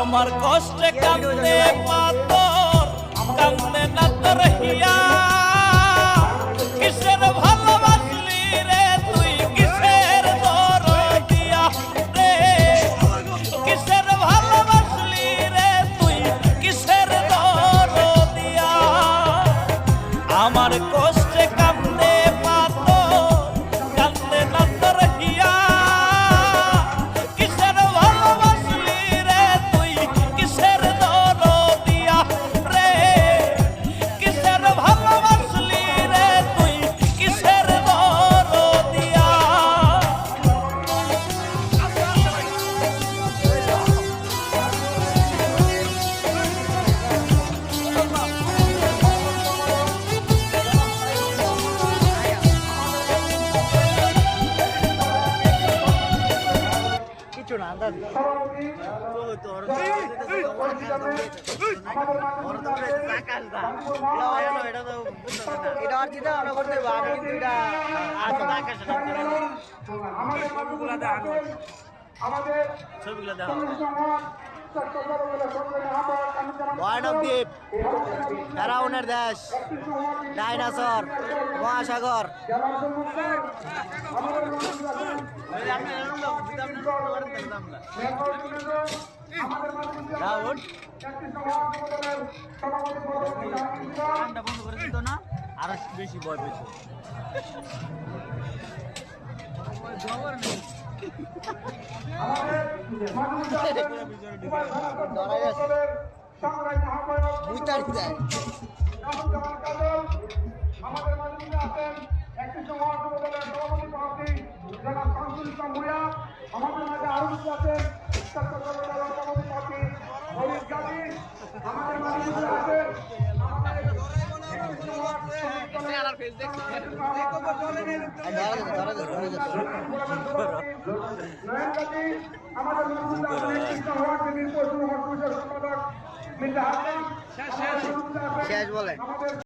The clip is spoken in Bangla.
আমার কষ্টে কান্দে পাতর কান্দে না তোর হিয়া কিসের ভালোবাসলি রে তুই কিসের দরদিয়া রে কিসের ভালোবাসলি রে তুই কিসের দরদিয়া আমার কষ্টে কান্দে পাতর কান্দে না তোর হিয়া কিসের ভালোবাসলি রে তুই কিসের দরদিয়া রে কিসের ভালোবাসলি রে তুই কিসের দরদিয়া কিছু না আন্দাজ এটা আর চিন্তা আমরা করতে পারবো আমি কিন্তু এটা ছবিগুলো দেখো দ্বীপ ফেরাউনের দেশ ডাইনোসর মহাসাগর বন্ধ করে দিত না আরো বেশি ভয় পেয়েছে আমাদের মাঝে আছেন একটি সমাজ যুবদলের সভাপতি প্রার্থী জনাব শামসুল ইসলাম ভূঁইয়া। আমাদের মাঝে আরো কিছু আছেন সভাপতি প্রার্থী মনির গাজী। আমাদের মাঝে আছেন শেষ বলে